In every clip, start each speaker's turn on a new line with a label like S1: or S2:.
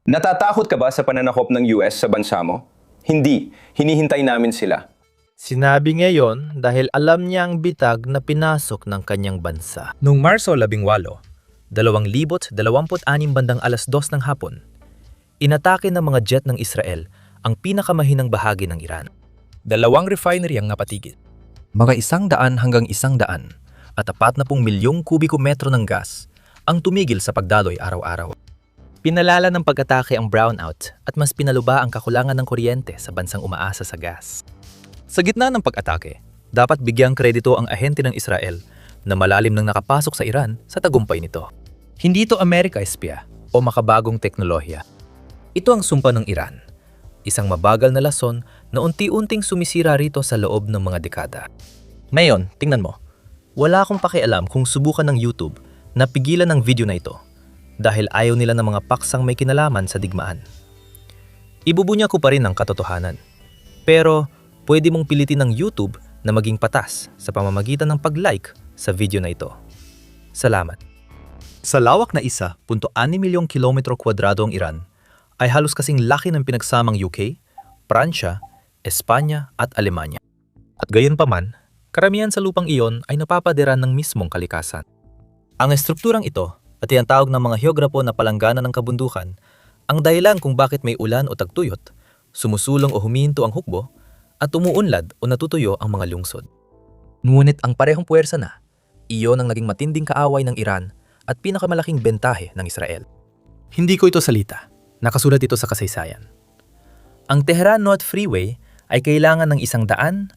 S1: Natatakot ka ba sa pananakop ng US sa bansa mo? Hindi. Hinihintay namin sila.
S2: Sinabi niya yon dahil alam niya ang bitag na pinasok ng kanyang bansa. Noong Marso 18, 2026 bandang alas 2 ng hapon, inatake ng mga jet ng Israel ang pinakamahinang bahagi ng Iran. 2 refinery ang napatigil. Mga 100 hanggang 100 at 40 milyong kubiko metro ng gas ang tumigil sa pagdaloy araw-araw. Pinalala ng pag-atake ang brownout at mas pinaluba ang kakulangan ng kuryente sa bansang umaasa sa gas. Sa gitna ng pag-atake, dapat bigyang kredito ang ahente ng Israel na malalim nang nakapasok sa Iran sa tagumpay nito. Hindi ito Amerika espya o makabagong teknolohiya. Ito ang sumpa ng Iran, isang mabagal na lason na unti-unting sumisira rito sa loob ng mga dekada. Ngayon, tingnan mo, wala akong pakialam kung subukan ng YouTube na pigilan ang video na ito dahil ayaw nila ng mga paksang may kinalaman sa digmaan. Ibubunya ko pa rin ang katotohanan, pero pwede mong pilitin ng YouTube na maging patas sa pamamagitan ng pag-like sa video na ito. Salamat. Sa lawak na 1.6 milyong kilometro kwadrado ang Iran, ay halos kasing laki ng pinagsamang UK, Pransya, Espanya at Alemanya. At gayon pa man, karamihan sa lupang iyon ay napapadiran ng mismong kalikasan. Ang estrukturang ito at tinatawag ng mga heograpo na palanggana ng kabundukan ang dahilan kung bakit may ulan o tagtuyot, sumusulong o humihinto ang hukbo, at umuunlad o natutuyo ang mga lungsod. Ngunit ang parehong puwersa na, iyon ang naging matinding kaaway ng Iran at pinakamalaking bentahe ng Israel. Hindi ko ito salita, nakasulat ito sa kasaysayan. Ang Tehran North Freeway ay kailangan ng 137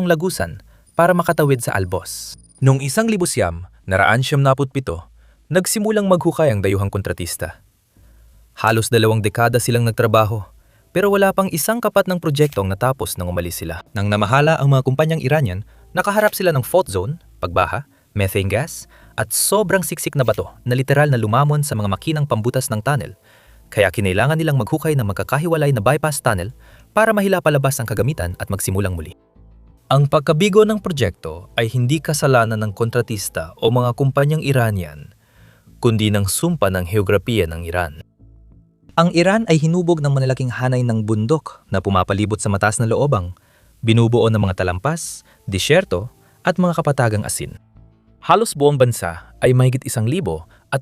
S2: lagusan para makatawid sa Albos. Noong 1997, nagsimulang maghukay ang dayuhang kontratista. Halos 2 dekada silang nagtrabaho, pero wala pang isang kapat ng proyekto ang natapos nang umalis sila. Nang namahala ang mga kumpanyang Iranian, nakaharap sila ng fault zone, pagbaha, methane gas, at sobrang siksik na bato na literal na lumamon sa mga makinang pambutas ng tunnel. Kaya kinailangan nilang maghukay ng magkakahiwalay na bypass tunnel para mahila palabas ang kagamitan at magsimulang muli. Ang pagkabigo ng proyekto ay hindi kasalanan ng kontratista o mga kumpanyang Iranian, kundi ng sumpa ng heograpiya ng Iran. Ang Iran ay hinubog ng malalaking hanay ng bundok na pumapalibot sa mataas na loobang, binubuo ng mga talampas, disyerto at mga kapatagang asin. Halos buong bansa ay mahigit 1,500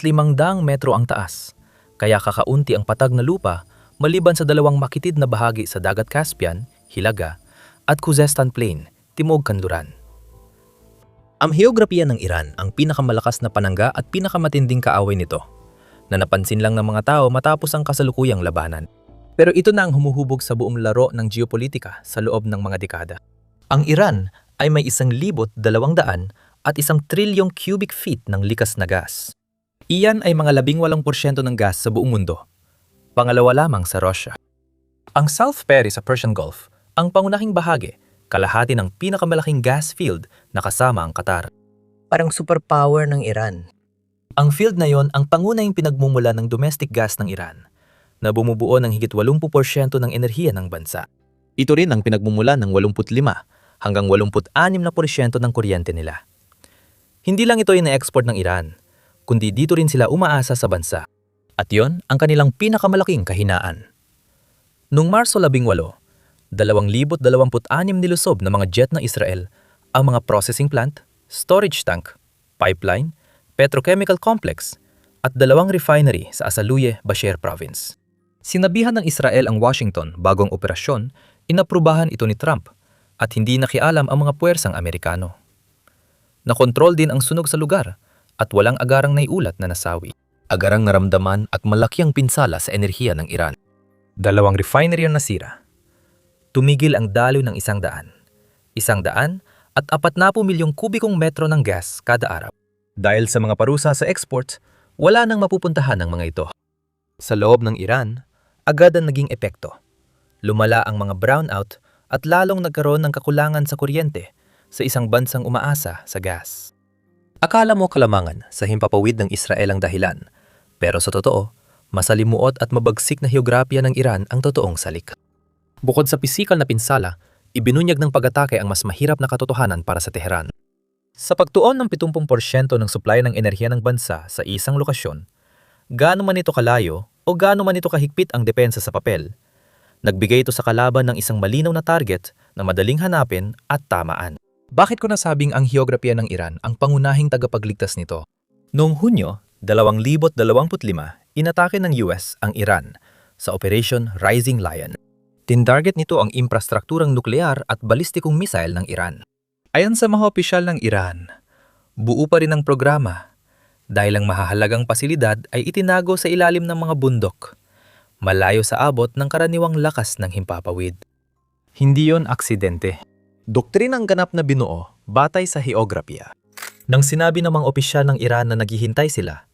S2: metro ang taas, kaya kakaunti ang patag na lupa maliban sa 2 makitid na bahagi sa Dagat Caspian, Hilaga, at Khuzestan Plain, Timog Kanluran. Ang heograpiya ng Iran ang pinakamalakas na panangga at pinakamatinding kaaway nito, na napansin lang ng mga tao matapos ang kasalukuyang labanan. Pero ito na ang humuhubog sa buong laro ng geopolitika sa loob ng mga dekada. Ang Iran ay may 1,200 at 1 trilyong cubic feet ng likas na gas. Iyan ay mga 18% ng gas sa buong mundo, pangalawa lamang sa Russia. Ang South Peri sa Persian Gulf, ang pangunahing bahagi, kalahati ng pinakamalaking gas field na kasama ang Qatar.
S3: Parang superpower ng Iran.
S2: Ang field na yon ang pangunahing pinagmumula ng domestic gas ng Iran, na bumubuo ng higit 80% ng enerhiya ng bansa. Ito rin ang pinagmumula ng 85 hanggang 86% ng kuryente nila. Hindi lang ito ina-export ng Iran, kundi dito rin sila umaasa sa bansa. At yon ang kanilang pinakamalaking kahinaan. Noong Marso 18, 2,026 nilusob ng mga jet ng Israel ang mga processing plant, storage tank, pipeline, petrochemical complex at 2 refinery sa Asaluye, Basher Province. Sinabihan ng Israel ang Washington bago ang operasyon, inaprubahan ito ni Trump at hindi nakialam ang mga puwersang Amerikano. Nakontrol din ang sunog sa lugar at walang agarang naiulat na nasawi. Agarang naramdaman at malaki ang pinsala sa enerhiya ng Iran. 2 refinery ang nasira. Tumigil ang daloy ng 100 at 40 milyong kubikong metro ng gas kada araw. Dahil sa mga parusa sa export, wala nang mapupuntahan ng mga ito. Sa loob ng Iran, agad ang naging epekto. Lumala ang mga brownout at lalong nagkaroon ng kakulangan sa kuryente sa isang bansang umaasa sa gas. Akala mo kalamangan sa himpapawid ng Israel ang dahilan, pero sa totoo, masalimuot at mabagsik na heograpiya ng Iran ang totoong salik. Bukod sa pisikal na pinsala, ibinunyag ng pag-atake ang mas mahirap na katotohanan para sa Tehran. Sa pagtuon ng 70% ng supply ng enerhiya ng bansa sa isang lokasyon, gaano man ito kalayo, o gaano man ito kahigpit ang depensa sa papel. Nagbigay ito sa kalaban ng isang malinaw na target na madaling hanapin at tamaan. Bakit ko nasabing ang heograpiya ng Iran ang pangunahing tagapagligtas nito? Noong Hunyo 2025, inatake ng US ang Iran sa Operation Rising Lion. Tindarget nito ang infrastrukturang nuklear at balistikong missile ng Iran. Ayon sa mga opisyal ng Iran, buo pa rin ang programa dahil ang mahahalagang pasilidad ay itinago sa ilalim ng mga bundok, malayo sa abot ng karaniwang lakas ng himpapawid. Hindi yon aksidente. Doktrinang ganap na binuo batay sa heograpiya. Nang sinabi ng mga opisyal ng Iran na naghihintay sila,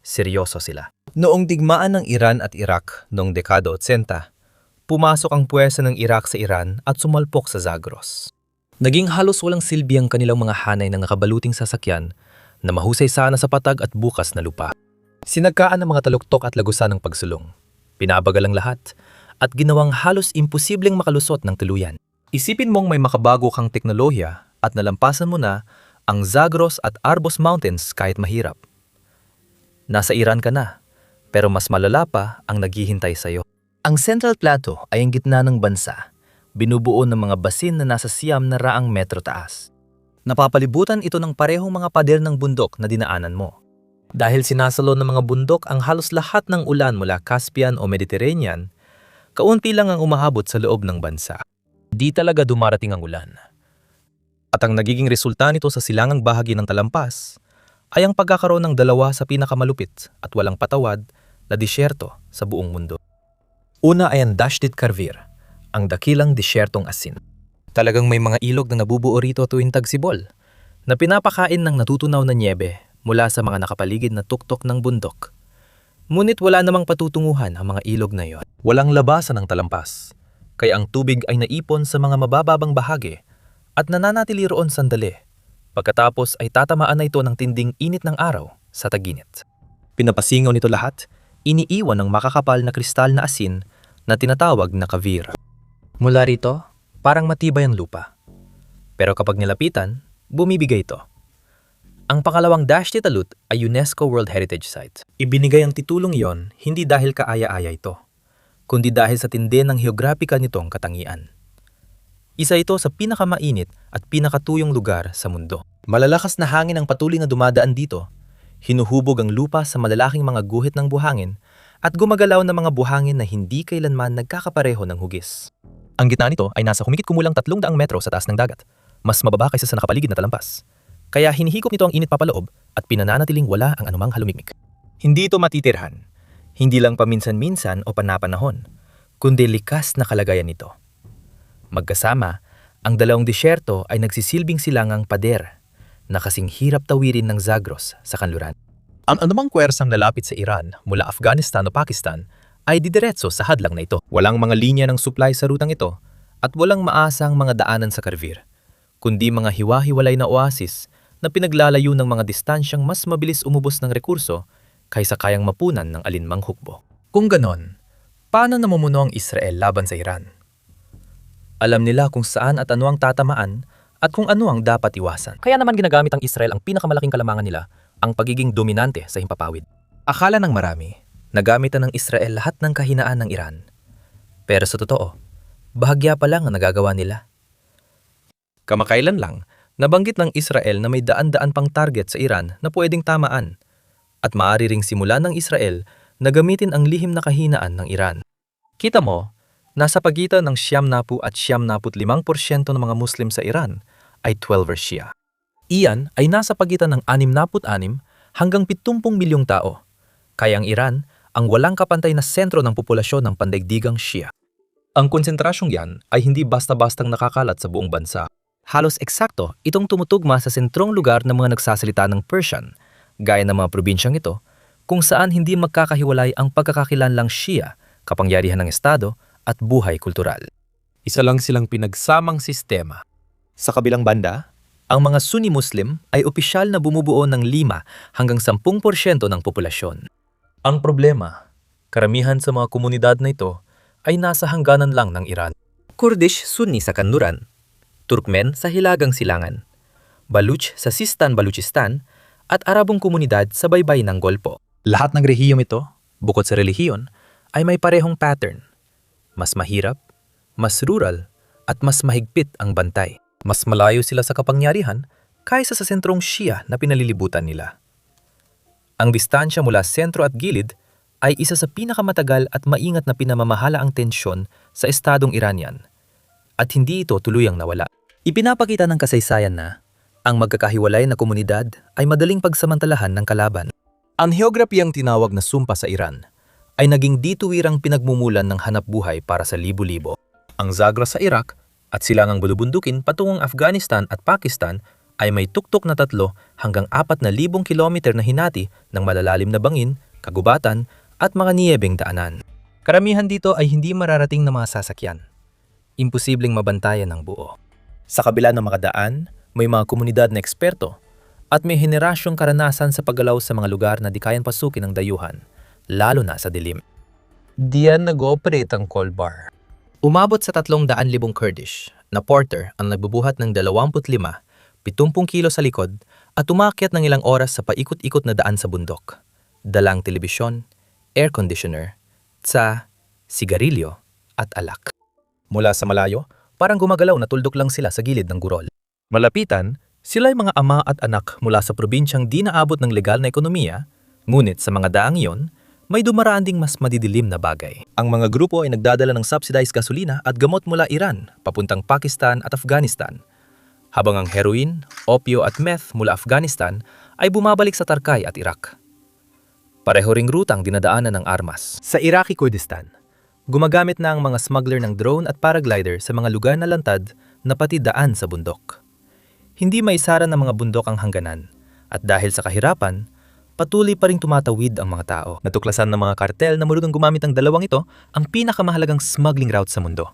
S2: seryoso sila. Noong digmaan ng Iran at Iraq noong dekada 80, pumasok ang puwersa ng Iraq sa Iran at sumalpok sa Zagros. Naging halos walang silbi ang kanilang mga hanay ng nakabaluting sasakyan na mahusay sana sa patag at bukas na lupa. Sinagkaan ng mga taluktok at lagusan ng pagsulong. Pinabagal ang lahat at ginawang halos imposibleng makalusot ng tuluyan. Isipin mong may makabago kang teknolohiya at nalampasan mo na ang Zagros at Arbos Mountains kahit mahirap. Nasa Iran ka na, pero mas malala pa ang naghihintay sa'yo. Ang Central Plateau ay ang gitna ng bansa, binubuo ng mga basin na nasa 900 metro taas. Napapalibutan ito ng parehong mga pader ng bundok na dinaanan mo. Dahil sinasalo ng mga bundok ang halos lahat ng ulan mula Caspian o Mediterranean, kaunti lang ang umahabot sa loob ng bansa. Di talaga dumarating ang ulan. At ang nagiging resulta nito sa silangang bahagi ng talampas ay ang pagkakaroon ng dalawa sa pinakamalupit at walang patawad na disyerto sa buong mundo. Una ay ang Dasht Karvir, ang dakilang disyertong asin. Talagang may mga ilog na nabubuo rito tuwing tagsibol, na pinapakain ng natutunaw na nyebe mula sa mga nakapaligid na tuktok ng bundok. Ngunit wala namang patutunguhan ang mga ilog na iyon. Walang labasan ng talampas, kaya ang tubig ay naipon sa mga mabababang bahagi at nananatili roon sandali. Pagkatapos ay tatamaan na ito ng tinding init ng araw sa taginit. Pinapasingaw nito lahat, iniiwan ng makakapal na kristal na asin na tinatawag na kavir. Mula rito, parang matibay ang lupa. Pero kapag nilapitan, bumibigay ito. Ang pangalawang Dasht Talut ay UNESCO World Heritage Site. Ibinigay ang titulong iyon hindi dahil kaaya-aya ito, kundi dahil sa tindi ng heograpikal nitong katangian. Isa ito sa pinakamainit at pinakatuyong lugar sa mundo. Malalakas na hangin ang patuloy na dumadaan dito. Hinuhubog ang lupa sa malalaking mga guhit ng buhangin at gumagalaw na mga buhangin na hindi kailanman nagkakapareho ng hugis. Ang gitna nito ay nasa humigit kumulang 300 metro sa taas ng dagat, mas mababa kaysa sa nakapaligid na talampas. Kaya hinihigop nito ang init papaloob at pinananatiling wala ang anumang halumikmik. Hindi ito matitirhan, hindi lang paminsan-minsan o panapanahon, kundi likas na kalagayan nito. Magkasama, ang dalawang disyerto ay nagsisilbing silangang pader na kasing hirap tawirin ng Zagros sa kanluran. Ang anumang kwersang lalapit sa Iran mula Afghanistan o Pakistan ay didiretso sa hadlang na ito. Walang mga linya ng supply sa rutang ito at walang maasang mga daanan sa Karvir, kundi mga hiwa-hiwalay na oasis na pinaglalayo ng mga distansyang mas mabilis umubos ng rekurso kaysa kayang mapunan ng alinmang hukbo. Kung ganon, paano namumuno ang Israel laban sa Iran? Alam nila kung saan at ano ang tatamaan at kung ano ang dapat iwasan. Kaya naman ginagamit ang Israel ang pinakamalaking kalamangan nila, ang pagiging dominante sa himpapawid. Akala ng marami, nagamitan ng Israel lahat ng kahinaan ng Iran. Pero sa totoo, bahagya pa lang ang nagagawa nila. Kamakailan lang, nabanggit ng Israel na may daan-daan pang target sa Iran na pwedeng tamaan at maaari ring simulan ng Israel na gamitin ang lihim na kahinaan ng Iran. Kita mo, nasa pagitan ng 70 at 75% ng mga Muslim sa Iran ay 12 Shia. Iyan ay nasa pagitan ng 66 hanggang 70 milyong tao. Kaya ang Iran ang walang kapantay na sentro ng populasyon ng pandaigdigang Shia. Ang konsentrasyong yan ay hindi basta-bastang nakakalat sa buong bansa. Halos eksakto itong tumutugma sa sentrong lugar ng mga nagsasalita ng Persian, gaya ng mga probinsyang ito, kung saan hindi magkakahiwalay ang pagkakakilanlang Shia, kapangyarihan ng Estado at buhay kultural. Isa lang silang pinagsamang sistema. Sa kabilang banda, ang mga Sunni Muslim ay opisyal na bumubuo ng 5 hanggang 10% ng populasyon. Ang problema, karamihan sa mga komunidad na ito ay nasa hangganan lang ng Iran. Kurdish Sunni sa kanluran, Turkmen sa Hilagang Silangan, Baluch sa Sistan Baluchistan at Arabong komunidad sa baybay ng Golpo. Lahat ng rehiyong ito Bukod sa relihiyon, ay may parehong pattern. Mas mahirap, mas rural, at mas mahigpit ang bantay. Mas malayo sila sa kapangyarihan kaysa sa sentrong Shia na pinalilibutan nila. Ang distansya mula sentro at gilid ay isa sa pinakamatagal at maingat na pinamamahala ang tensyon sa estadong Iranian. At hindi ito tuluyang nawala. Ipinapakita ng kasaysayan na ang magkakahiwalay na komunidad ay madaling pagsamantalahan ng kalaban. Ang heograpiyang tinawag na sumpa sa Iran ay naging dituwirang pinagmumulan ng hanapbuhay para sa libo-libo. Ang Zagros sa Iraq at silangang bulubundukin patungong Afghanistan at Pakistan ay may tuktok na 3 hanggang 4,000 kilometer na hinati ng malalalim na bangin, kagubatan at mga niyebeng daanan. Karamihan dito ay hindi mararating na mga sasakyan. Imposibleng mabantayan ng buo. Sa kabila ng mga daan, may mga komunidad na eksperto at may henerasyong karanasan sa paggalaw sa mga lugar na di kayang pasukin ng dayuhan, lalo na sa dilim.
S3: Diyan nag-ooperate ang coal bar.
S2: Umabot sa 300,000 Kurdish na porter ang nagbubuhat ng 25, 70 kilo sa likod at umakyat ng ilang oras sa paikot-ikot na daan sa bundok. Dalang telebisyon, air conditioner, tsa, sigarilyo at alak. Mula sa malayo, parang gumagalaw na tuldok lang sila sa gilid ng gurol. Malapitan, sila'y mga ama at anak mula sa probinsyang di naabot ng legal na ekonomiya, ngunit sa mga daang iyon, may dumaraan ding mas madidilim na bagay. Ang mga grupo ay nagdadala ng subsidized gasolina at gamot mula Iran papuntang Pakistan at Afghanistan, habang ang heroin, opio at meth mula Afghanistan ay bumabalik sa Tarkay at Iraq. Pareho ring rutang dinadaanan ng armas. Sa Iraqi Kurdistan, gumagamit na ang mga smuggler ng drone at paraglider sa mga lugar na lantad na pati daan sa bundok. Hindi maisara ng mga bundok ang hangganan at dahil sa kahirapan, patuloy pa ring tumatawid ang mga tao. Natuklasan ng mga kartel na marunong gumamit ng dalawang ito ang pinakamahalagang smuggling route sa mundo.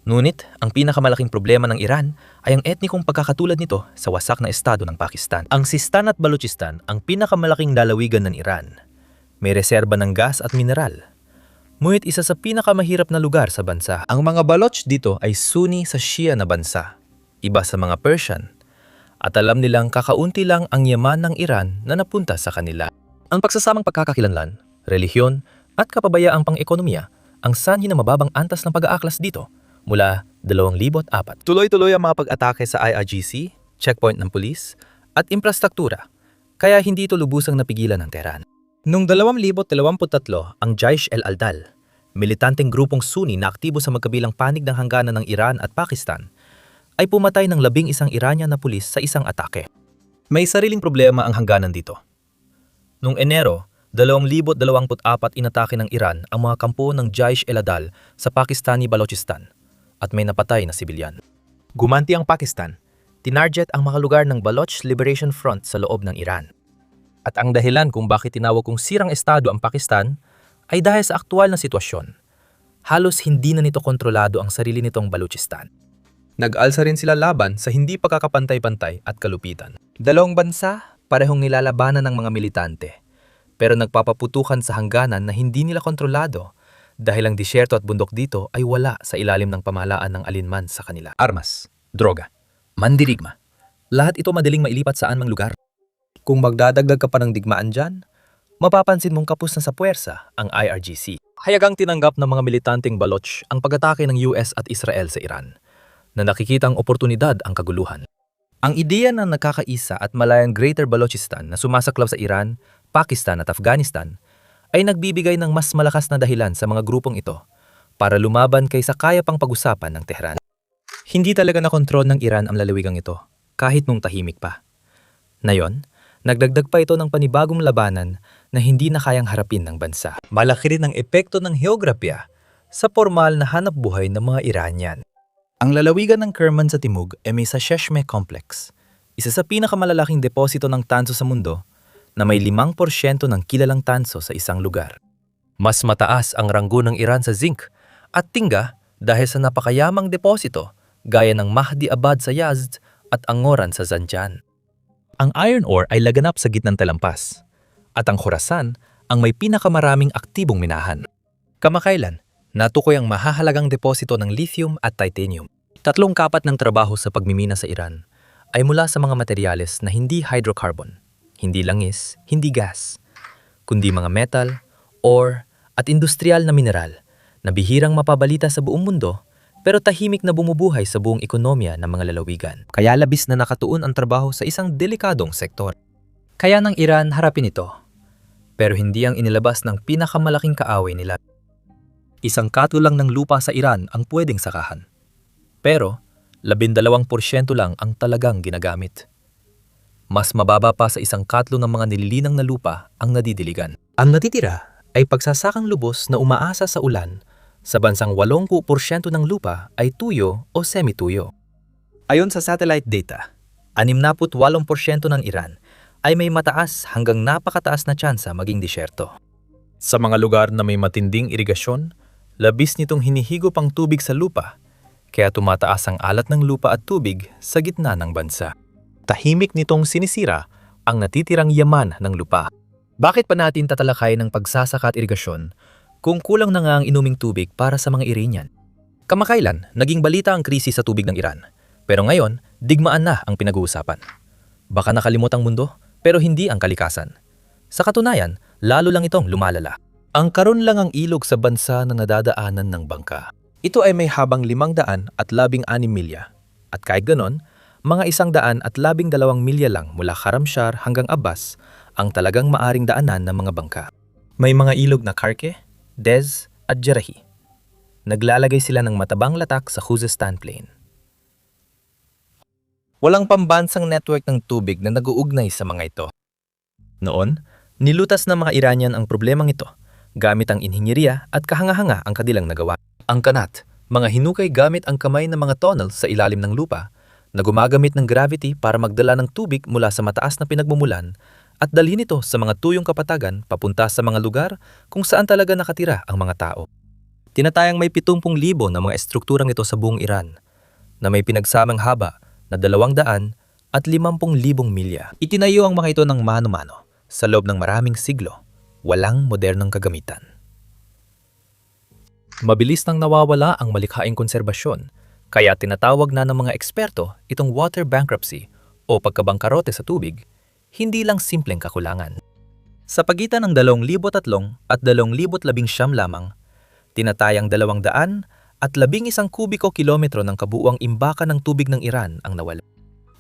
S2: Ngunit, ang pinakamalaking problema ng Iran ay ang etnikong pagkakatulad nito sa wasak na estado ng Pakistan. Ang Sistan at Balochistan ang pinakamalaking lalawigan ng Iran. May reserba ng gas at mineral. Ngunit isa sa pinakamahirap na lugar sa bansa. Ang mga Baloch dito ay Sunni sa Shia na bansa, iba sa mga Persian, at alam nilang kakaunti lang ang yaman ng Iran na napunta sa kanila. Ang pagsasamang pagkakakilanlan, relihiyon, at kapabayaang pang-ekonomiya ang sanhi ng mababang antas ng pag-aaklas dito mula 2004. Tuloy-tuloy ang mga pag-atake sa IRGC, checkpoint ng pulis, at infrastruktura, kaya hindi ito lubusang napigilan ng Tehran. Noong 2023, ang Jaish el-Adal, militanteng grupong Sunni na aktibo sa magkabilang panig ng hangganan ng Iran at Pakistan, ay pumatay ng 11 Iranian na pulis sa isang atake. May sariling problema ang hangganan dito. Noong Enero 2024, inatake ng Iran ang mga kampo ng Jaish el-Adal sa Pakistani Balochistan at may napatay na sibilyan. Gumanti ang Pakistan, tinarget ang mga lugar ng Baloch Liberation Front sa loob ng Iran. At ang dahilan kung bakit tinawag kong sirang estado ang Pakistan ay dahil sa aktual na sitwasyon. Halos hindi na nito kontrolado ang sarili nitong Balochistan. Nag-alsa rin sila laban sa hindi pagkakapantay-pantay at kalupitan. Dalawang bansa, parehong nilalabanan ng mga militante, pero nagpapaputukan sa hangganan na hindi nila kontrolado dahil ang disyerto at bundok dito ay wala sa ilalim ng pamahalaan ng alinman sa kanila. Armas, droga, mandirigma, lahat ito madaling mailipat saan mang lugar. Kung magdadagdag ka pa ng digmaan dyan, mapapansin mong kapos na sa puwersa ang IRGC. Hayagang tinanggap ng mga militanteng Baloch ang pag-atake ng US at Israel sa Iran, na nakikitang oportunidad ang kaguluhan. Ang ideya ng nagkakaisa at malayang Greater Balochistan na sumasaklaw sa Iran, Pakistan at Afghanistan ay nagbibigay ng mas malakas na dahilan sa mga grupong ito para lumaban kaysa kaya pang pag-usapan ng Tehran. Hindi talaga nakontrol ng Iran ang lalawigang ito, kahit nung tahimik pa. Ngayon, nagdagdag pa ito ng panibagong labanan na hindi na kayang harapin ng bansa. Malaki rin ang epekto ng heograpya sa formal na hanapbuhay ng mga Iranian. Ang lalawigan ng Kerman sa Timog ay may Sheshmeh Complex, isa sa pinakamalalaking deposito ng tanso sa mundo na may 5% ng kilalang tanso sa isang lugar. Mas mataas ang ranggo ng Iran sa zinc at tingga dahil sa napakayamang deposito gaya ng Mahdi Abad sa Yazd at Angoran sa Zanjan. Ang iron ore ay laganap sa gitnang talampas, at ang Khorasan ang may pinakamaraming aktibong minahan. Kamakailan, natukoy ang mahahalagang deposito ng lithium at titanium. 3 kapat ng trabaho sa pagmimina sa Iran ay mula sa mga materyales na hindi hydrocarbon, hindi langis, hindi gas, kundi mga metal, ore at industrial na mineral na bihirang mapabalita sa buong mundo pero tahimik na bumubuhay sa buong ekonomiya ng mga lalawigan. Kaya labis na nakatuon ang trabaho sa isang delikadong sektor. Kaya ng Iran harapin ito, pero hindi ang inilabas ng pinakamalaking kaaway nila. Isang katlo lang ng lupa sa Iran ang pwedeng sakahan. Pero 12% lang ang talagang ginagamit. Mas mababa pa sa isang katlo ng mga nililinang na lupa ang nadidiligan. Ang natitira ay pagsasakang lubos na umaasa sa ulan. Sa bansang 80% ng lupa ay tuyo o semi-tuyo. Ayon sa satellite data, 68% ng Iran ay may mataas hanggang napakataas na tsansa maging disyerto. Sa mga lugar na may matinding irigasyon, labis nitong hinihigop ang tubig sa lupa, kaya tumataas ang alat ng lupa at tubig sa gitna ng bansa. Tahimik nitong sinisira ang natitirang yaman ng lupa. Bakit pa natin tatalakay ng pagsasaka at irigasyon kung kulang na nga ang inuming tubig para sa mga Iranian? Kamakailan, naging balita ang krisis sa tubig ng Iran. Pero ngayon, digmaan na ang pinag-uusapan. Baka nakalimot ang mundo, pero hindi ang kalikasan. Sa katunayan, lalo lang itong lumalala. Ang karon lang ang ilog sa bansa na nadadaanan ng bangka. Ito ay may habang 516 milya. At kahit ganon, mga 112 milya lang mula Karamshar hanggang Abbas ang talagang maaring daanan ng mga bangka. May mga ilog na Karke, Dez at Jerahi. Naglalagay sila ng matabang latak sa Khuzestan Plain. Walang pambansang network ng tubig na nag-uugnay sa mga ito. Noon, nilutas ng mga Iranian ang problemang ito gamit ang inhinyeriya at kahanga-hanga ang kanilang nagawa. Ang kanat, mga hinukay gamit ang kamay ng mga tunnels sa ilalim ng lupa na gumagamit ng gravity para magdala ng tubig mula sa mataas na pinagmumulan at dalhin ito sa mga tuyong kapatagan papunta sa mga lugar kung saan talaga nakatira ang mga tao. Tinatayang may 70,000 na mga estrukturang ito sa buong Iran na may pinagsamang haba na 200 at 50,000 milya. Itinayo ang mga ito ng mano-mano sa loob ng maraming siglo, walang modernong kagamitan. Mabilis nang nawawala ang malikhaing konserbasyon, kaya tinatawag na ng mga eksperto itong water bankruptcy o pagkabangkarote sa tubig, hindi lang simpleng kakulangan. Sa pagitan ng 2003 at 2019 lamang, tinatayang 200 at 11 kubiko kilometro ng kabuuang imbakan ng tubig ng Iran ang nawala.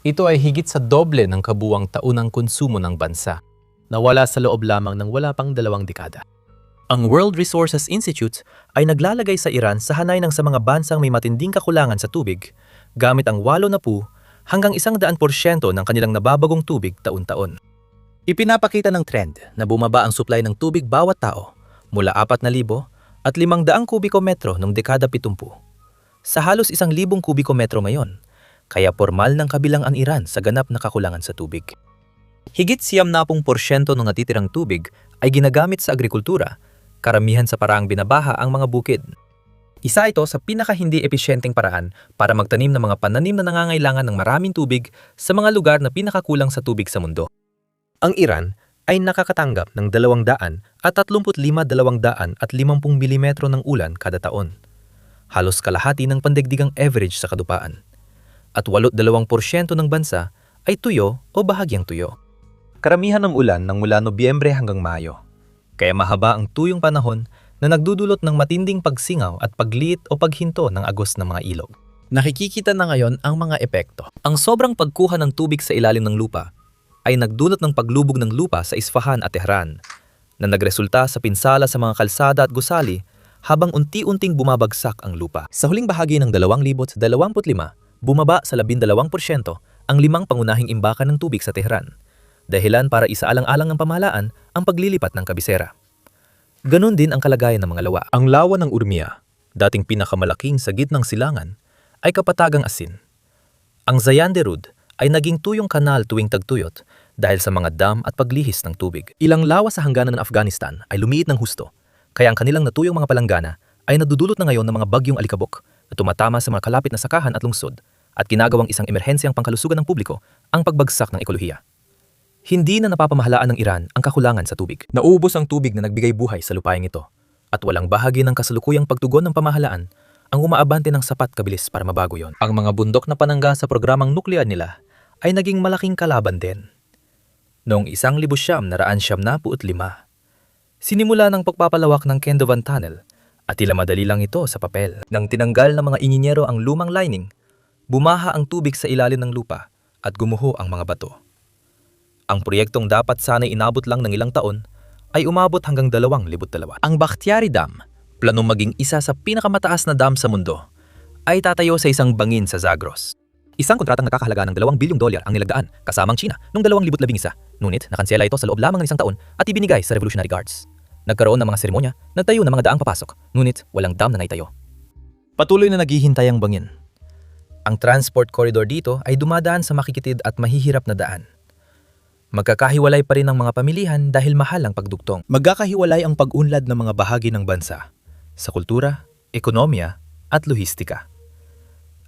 S2: Ito ay higit sa doble ng kabuuang taunang konsumo ng bansa, nawala sa loob lamang ng wala pang 2 dekada. Ang World Resources Institute ay naglalagay sa Iran sa hanay ng sa mga bansang may matinding kakulangan sa tubig gamit ang 80 hanggang 100% ng kanilang nababagong tubig taon-taon. Ipinapakita ng trend na bumaba ang supply ng tubig bawat tao mula 4,000 at 500 kubikometro noong dekada 70 sa halos 1,000 kubikometro ngayon, kaya formal ng kabilang ang Iran sa ganap na kakulangan sa tubig. Higit 70% ng natitirang tubig ay ginagamit sa agrikultura, karamihan sa paraang binabaha ang mga bukid. Isa ito sa pinaka-hindi episyenteng paraan para magtanim ng mga pananim na nangangailangan ng maraming tubig sa mga lugar na pinakakulang sa tubig sa mundo. Ang Iran ay nakakatanggap ng 200 at 35,250 mm ng ulan kada taon. Halos kalahati ng pandaigdigang average sa kadupaan. At 82% ng bansa ay tuyo o bahagyang tuyo. Karamihan ng ulan ng mula Nobyembre hanggang Mayo. Kaya mahaba ang tuyong panahon na nagdudulot ng matinding pagsingaw at pagliit o paghinto ng agos ng mga ilog. Nakikikita na ngayon ang mga epekto. Ang sobrang pagkuha ng tubig sa ilalim ng lupa ay nagdulot ng paglubog ng lupa sa Isfahan at Tehran na nagresulta sa pinsala sa mga kalsada at gusali habang unti-unting bumabagsak ang lupa. Sa huling bahagi ng 2025, bumaba sa 12% ang 5 pangunahing imbakan ng tubig sa Tehran, dahilan para isaalang-alang ng pamahalaan ang paglilipat ng kabisera. Ganon din ang kalagayan ng mga lawa. Ang lawa ng Urmia, dating pinakamalaking sa gitnang silangan, ay kapatagang asin. Ang Zayan Derud ay naging tuyong kanal tuwing tagtuyot dahil sa mga dam at paglihis ng tubig. Ilang lawa sa hangganan ng Afghanistan ay lumiit ng husto, kaya ang kanilang natuyong mga palanggana ay nadudulot na ngayon ng mga bagyong alikabok na tumatama sa mga kalapit na sakahan at lungsod at ginagawang isang emerhensyang pangkalusugan ng publiko ang pagbagsak ng ekolohiya. Hindi na napapamahalaan ng Iran ang kakulangan sa tubig. Nauubos ang tubig na nagbigay buhay sa lupain ito at walang bahagi ng kasalukuyang pagtugon ng pamahalaan ang umaabante ng sapat kabilis para mabago yon. Ang mga bundok na panangga sa programang nuklear nila ay naging malaking kalaban din. Noong 1975, Sinimula ng pagpapalawak ng Kendovan Tunnel at tila madali lang ito sa papel. Nang tinanggal ng mga inhinyero ang lumang lining, bumaha ang tubig sa ilalim ng lupa at gumuho ang mga bato. Ang proyektong dapat sana'y inabot lang ng ilang taon ay umabot hanggang 2002. Ang Bakhtiari Dam, planong maging isa sa pinakamataas na dam sa mundo, ay tatayo sa isang bangin sa Zagros. Isang kontratang nakakahalaga ng $2 bilyong ang nilagdaan kasamang China noong 2011, ngunit nakansela ito sa loob lamang ng isang taon at ibinigay sa Revolutionary Guards. Nagkaroon ng mga seremonya, nagtayo ng mga daang papasok, ngunit walang dam na naitayo. Patuloy na naghihintay ang bangin. Ang transport corridor dito ay dumadaan sa makikitid at mahihirap na daan. Magkakahiwalay pa rin ang mga pamilihan dahil mahal ang pagduktong. Magkakahiwalay ang pag-unlad ng mga bahagi ng bansa sa kultura, ekonomiya at lohistika.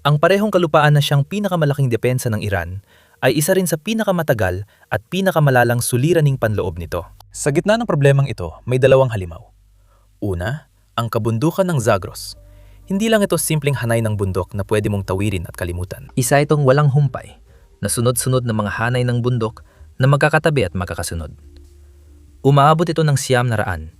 S2: Ang parehong kalupaan na siyang pinakamalaking depensa ng Iran ay isa rin sa pinakamatagal at pinakamalalang suliraning panloob nito. Sa gitna ng problemang ito, may dalawang halimaw. Una, ang kabundukan ng Zagros. Hindi lang ito simpleng hanay ng bundok na pwede mong tawirin at kalimutan. Isa itong walang humpay, na sunod-sunod na mga hanay ng bundok na magkakatabi at magkakasunod. Umaabot ito ng 900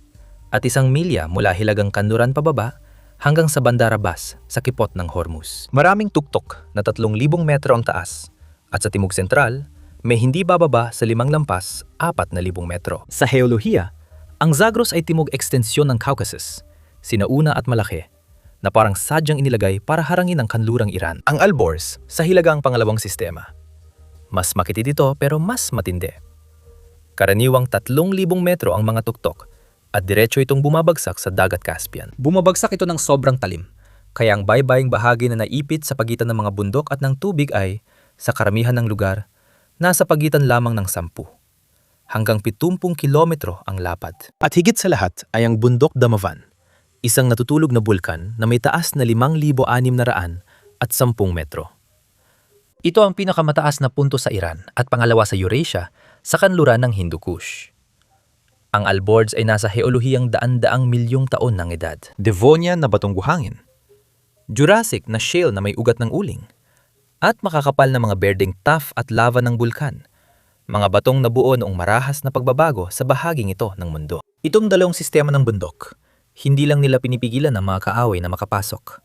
S2: at 1 milya mula Hilagang Kanluran pababa hanggang sa Bandar Abbas sa kipot ng Hormuz. Maraming tuktok na 3,000 metro ang taas at sa Timog Sentral, may hindi bababa sa 5 lampas 4,000 metro. Sa heolohiya, ang Zagros ay timog ekstensyon ng Caucasus, sinauna at malaki, na parang sadyang inilagay para harangin ang kanlurang Iran. Ang Alborz sa Hilagang pangalawang sistema. Mas makitid ito pero mas matindi. Karaniwang 3,000 metro ang mga tuktok at diretso itong bumabagsak sa Dagat Caspian. Bumabagsak ito ng sobrang talim, kaya ang baybaying bahagi na naipit sa pagitan ng mga bundok at ng tubig ay, sa karamihan ng lugar, nasa pagitan lamang ng 10 hanggang 70 kilometro ang lapad. At higit sa lahat ay ang bundok Damavand, isang natutulog na bulkan na may taas na 5,600 at 10 metro. Ito ang pinakamataas na punto sa Iran at pangalawa sa Eurasia sa kanluran ng Hindu Kush. Ang Alborz ay nasa heolohiyang daan-daang milyong taon ng edad. Devonian na batong buhangin, Jurassic na shale na may ugat ng uling, at makakapal na mga berdeng tuff at lava ng bulkan, mga batong nabuo noong marahas na pagbabago sa bahaging ito ng mundo. Itong dalawang sistema ng bundok, hindi lang nila pinipigilan ang mga kaaway na makapasok.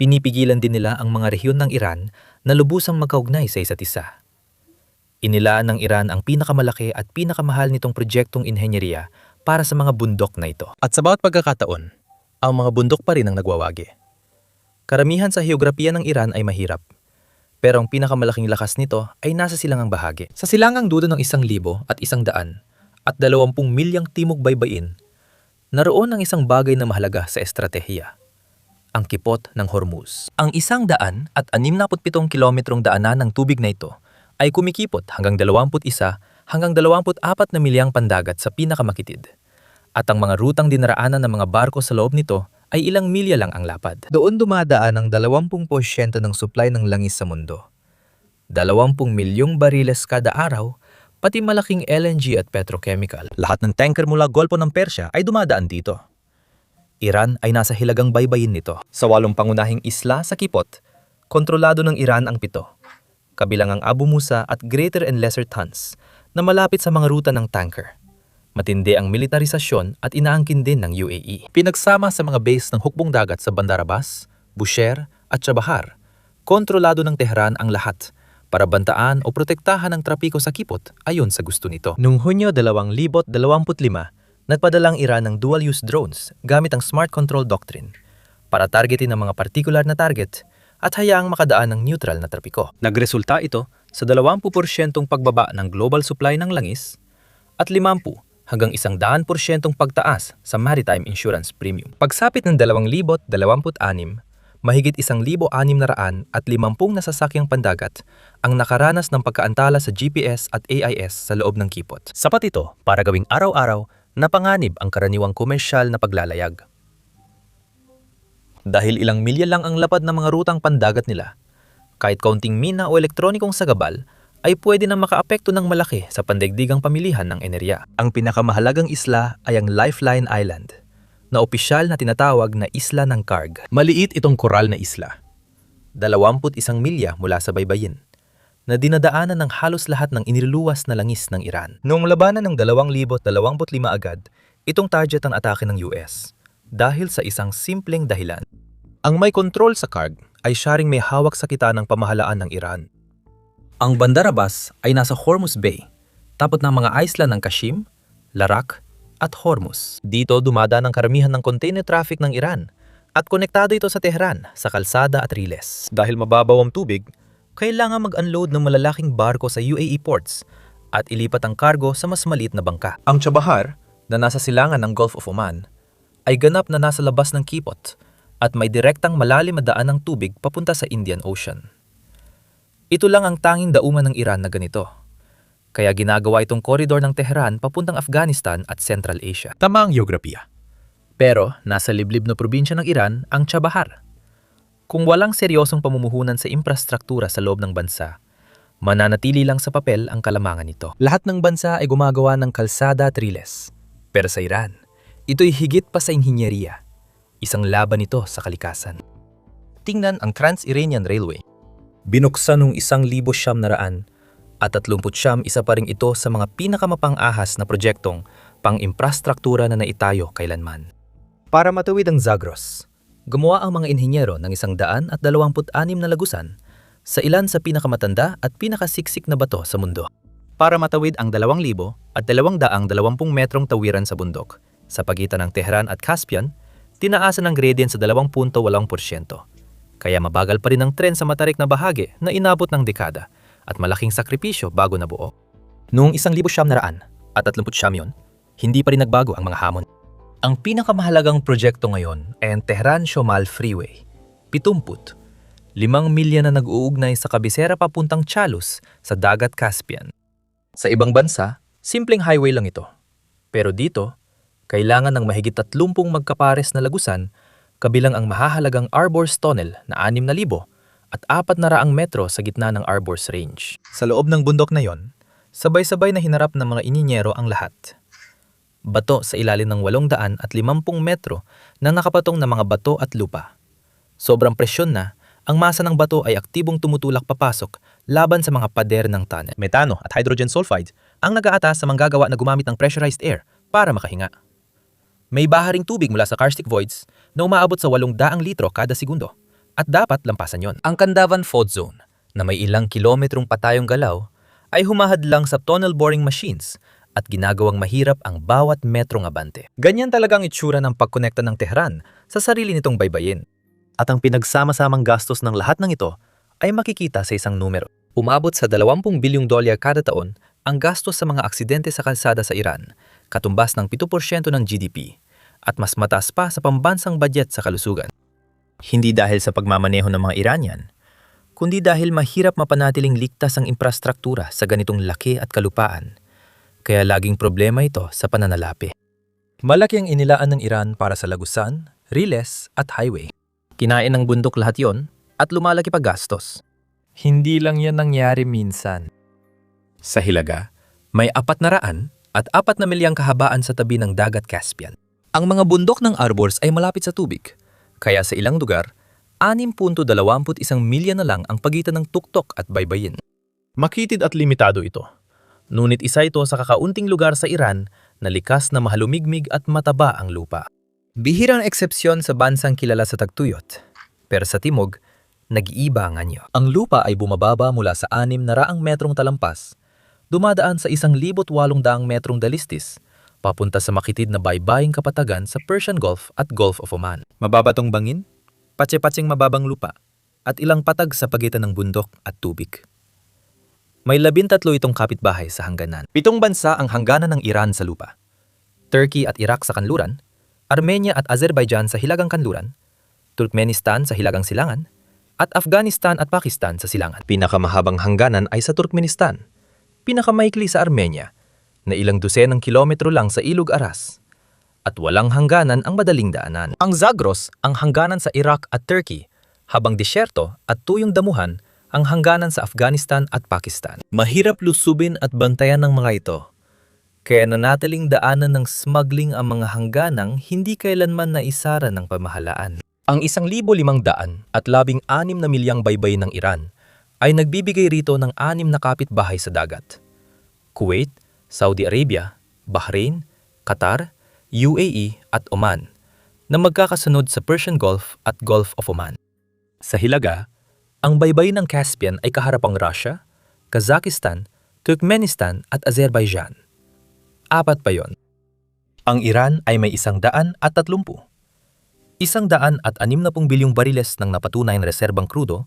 S2: Pinipigilan din nila ang mga rehiyon ng Iran na lubusang magkaugnay sa isa't isa. Inilaan ng Iran ang pinakamalaki at pinakamahal nitong proyektong inhenyeriya para sa mga bundok na ito. At sa bawat pagkakataon, ang mga bundok pa rin ang nagwawagi. Karamihan sa heograpiya ng Iran ay mahirap, pero ang pinakamalaking lakas nito ay nasa silangang bahagi. Sa silangang dulo ng 100 at 100 at 20 milyang timog baybayin, naroon ang isang bagay na mahalaga sa estratehiya. Ang kipot ng Hormuz. Ang 100 at 67 kilometrong daanan ng tubig na ito ay kumikipot hanggang 21 hanggang 24 na milyang pandagat sa pinakamakitid. At ang mga rutang dinaraanan ng mga barko sa loob nito ay ilang milya lang ang lapad. Doon dumadaan ang 20% ng supply ng langis sa mundo. 20 milyong bariles kada araw, pati malaking LNG at petrochemical. Lahat ng tanker mula Golpo ng Persya ay dumadaan dito. Iran ay nasa hilagang baybayin nito. Sa 8 pangunahing isla sa kipot, kontrolado ng Iran ang 7, kabilang ang Abu Musa at Greater and Lesser Tans na malapit sa mga ruta ng tanker. Matindi ang militarisasyon at inaangkin din ng UAE. Pinagsama sa mga base ng hukbong dagat sa Bandar Abbas, Bushehr at Chabahar, kontrolado ng Tehran ang lahat para bantaan o protektahan ang trapiko sa kipot ayon sa gusto nito. Noong Hunyo 2025, nagpadala ang Iran ng dual-use drones gamit ang Smart Control Doctrine para targetin ang mga partikular na target at hayaang makadaan ng neutral na trapiko. Nagresulta ito sa 20% pagbaba ng global supply ng langis at 50 hanggang 100% pagtaas sa maritime insurance premium. Pagsapit ng 2026, mahigit 1,600 at 50 nasasakyang pandagat ang nakaranas ng pagkaantala sa GPS at AIS sa loob ng kipot. Sapat ito para gawing araw-araw na panganib ang karaniwang komersyal na paglalayag. Dahil ilang milya lang ang lapad ng mga rutang pandagat nila, kahit kaunting mina o elektronikong sagabal ay pwede na makaapekto ng malaki sa pandaigdigang pamilihan ng enerhiya. Ang pinakamahalagang isla ay ang Lifeline Island, na opisyal na tinatawag na Isla ng Karg. Maliit itong koral na isla, 21 milya mula sa baybayin, na dinadaanan ng halos lahat ng iniluluwas na langis ng Iran. Noong labanan ng 2025 agad, Itong target ang atake ng US dahil sa isang simpleng dahilan. Ang may kontrol sa Karg ay siya ring may hawak sa kita ng pamahalaan ng Iran. Ang Bandar Abbas ay nasa Hormuz Bay, tapos ng mga isla ng Kashim, Larak at Hormuz. Dito dumadaan ang karamihan ng container traffic ng Iran at konektado ito sa Tehran sa kalsada at riles. Dahil mababaw ang tubig, kailangan mag-unload ng malalaking barko sa UAE ports at ilipat ang kargo sa mas maliit na bangka. Ang Chabahar, na nasa silangan ng Gulf of Oman, ay ganap na nasa labas ng kipot at may direktang malalim na daan ng tubig papunta sa Indian Ocean. Ito lang ang tanging daungan ng Iran na ganito. Kaya ginagawa itong koridor ng Tehran papuntang Afghanistan at Central Asia. Tama ang geografiya. Pero nasa liblib na probinsya ng Iran ang Chabahar. Kung walang seryosong pamumuhunan sa infrastruktura sa loob ng bansa, mananatili lang sa papel ang kalamangan nito. Lahat ng bansa ay gumagawa ng kalsada at riles. Pero sa Iran, ito'y higit pa sa inhinyeriya. Isang laban ito sa kalikasan. Tingnan ang Trans-Iranian Railway. Binuksan noong 1900 at 39 isa pa rin ito sa mga pinakamapang-ahas na proyektong pang-infrastruktura na naitayo kailanman. Para matawid ang Zagros, gumawa ang mga inhinyero ng 126 na lagusan sa ilan sa pinakamatanda at pinakasiksik na bato sa mundo. Para matawid ang 2,220 metrong tawiran sa bundok sa pagitan ng Tehran at Caspian, tinaasan ang gradient sa 2.8%. Kaya mabagal pa rin ang tren sa matarik na bahagi na inabot ng dekada at malaking sakripisyo bago nabuo. Noong 1939 yun, hindi pa rin nagbago ang mga hamon. Ang pinakamahalagang proyekto ngayon ay ang Tehran-Shomal Freeway, 70, 5 milya na nag-uugnay sa kabisera papuntang Chalus sa dagat Caspian. Sa ibang bansa, simpleng highway lang ito. Pero dito, kailangan ng mahigit 30 magkapares na lagusan kabilang ang mahahalagang Arbors Tunnel na 6,000 at 400 metro sa gitna ng Arbors Range. Sa loob ng bundok na yon, sabay-sabay na hinarap ng mga ininyero ang lahat. Bato sa ilalim ng 850 metro na nakapatong na mga bato at lupa. Sobrang presyon na, ang masa ng bato ay aktibong tumutulak papasok laban sa mga pader ng tunnel. Metano at hydrogen sulfide ang nag-aatas sa manggagawa na gumamit ng pressurized air para makahinga. May baharing tubig mula sa karstic voids na umaabot sa 800 litro kada segundo at dapat lampasan yon. Ang Candavan Fault Zone na may ilang kilometrong patayong galaw ay humahadlang sa tunnel boring machines at ginagawang mahirap ang bawat metrong abante. Ganyan talagang itsura ng pagkonekta ng Tehran sa sarili nitong baybayin. At ang pinagsama-samang gastos ng lahat ng ito ay makikita sa isang numero. Umabot sa $20 bilyong kada taon ang gastos sa mga aksidente sa kalsada sa Iran, katumbas ng 7% ng GDP, at mas mataas pa sa pambansang budget sa kalusugan. Hindi dahil sa pagmamaneho ng mga Iranian, kundi dahil mahirap mapanatiling ligtas ang infrastruktura sa ganitong laki at kalupaan, kaya laging problema ito sa pananalapi. Malaki ang inilaan ng Iran para sa lagusan, riles at highway. Kinain ng bundok lahat yon at lumalaki pa gastos. Hindi lang yan nangyari minsan. Sa Hilaga, may 400 at 4 na milyang kahabaan sa tabi ng dagat Caspian. Ang mga bundok ng Arbors ay malapit sa tubig, kaya sa ilang lugar, 6.21 milya na lang ang pagitan ng tuktok at baybayin. Makitid at limitado ito. Ngunit isa ito sa kakaunting lugar sa Iran na likas na mahalumigmig at mataba ang lupa. Bihirang eksepsyon sa bansang kilala sa tagtuyot, pero sa timog, nag-iiba ang anyo. Ang lupa ay bumababa mula sa 600 metrong talampas, dumadaan sa 1,800 metrong dalistis, papunta sa makitid na baybaying kapatagan sa Persian Gulf at Gulf of Oman. Mababatong bangin, patse-patseng mababang lupa, at ilang patag sa pagitan ng bundok at tubig. May 13 itong kapitbahay sa hangganan. 7 bansa ang hangganan ng Iran sa lupa. Turkey at Iraq sa kanluran, Armenia at Azerbaijan sa hilagang kanluran, Turkmenistan sa hilagang silangan, at Afghanistan at Pakistan sa silangan. Pinakamahabang hangganan ay sa Turkmenistan, pinakamaikli sa Armenia, na ilang dosenang kilometro lang sa Ilog Aras, at walang hangganan ang madaling daanan. Ang Zagros ang hangganan sa Iraq at Turkey, habang disyerto at tuyong damuhan ang hangganan sa Afghanistan at Pakistan. Mahirap lusubin at bantayan ng mga ito, kaya nanatiling daanan ng smuggling ang mga hangganang hindi kailanman naisara ng pamahalaan. Ang 1,500 at 16 na milyang baybayin ng Iran ay nagbibigay rito ng 6 na kapitbahay sa dagat: Kuwait, Saudi Arabia, Bahrain, Qatar, UAE at Oman na magkakasunod sa Persian Gulf at Gulf of Oman. Sa hilaga, ang baybayin ng Caspian ay kaharapang Russia, Kazakhstan, Turkmenistan at Azerbaijan. 4 pa yon. Ang Iran ay may 130. 160 bilyong bariles ng napatunayang reserbang krudo,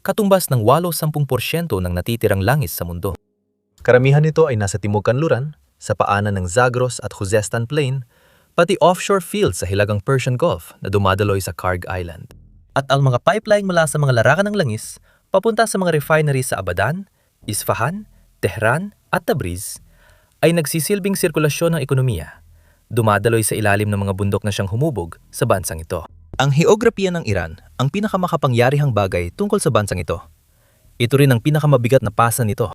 S2: katumbas ng 80% ng natitirang langis sa mundo. Karamihan nito ay nasa Timog Kanluran, sa paanan ng Zagros at Khuzestan Plain, pati offshore fields sa hilagang Persian Gulf na dumadaloy sa Karg Island. At ang mga pipeline mula sa mga larangan ng langis papunta sa mga refinery sa Abadan, Isfahan, Tehran at Tabriz ay nagsisilbing sirkulasyon ng ekonomiya, dumadaloy sa ilalim ng mga bundok na siyang humubog sa bansang ito. Ang heograpiya ng Iran ang pinakamakapangyarihang bagay tungkol sa bansang ito. Ito rin ang pinakamabigat na pasa nito.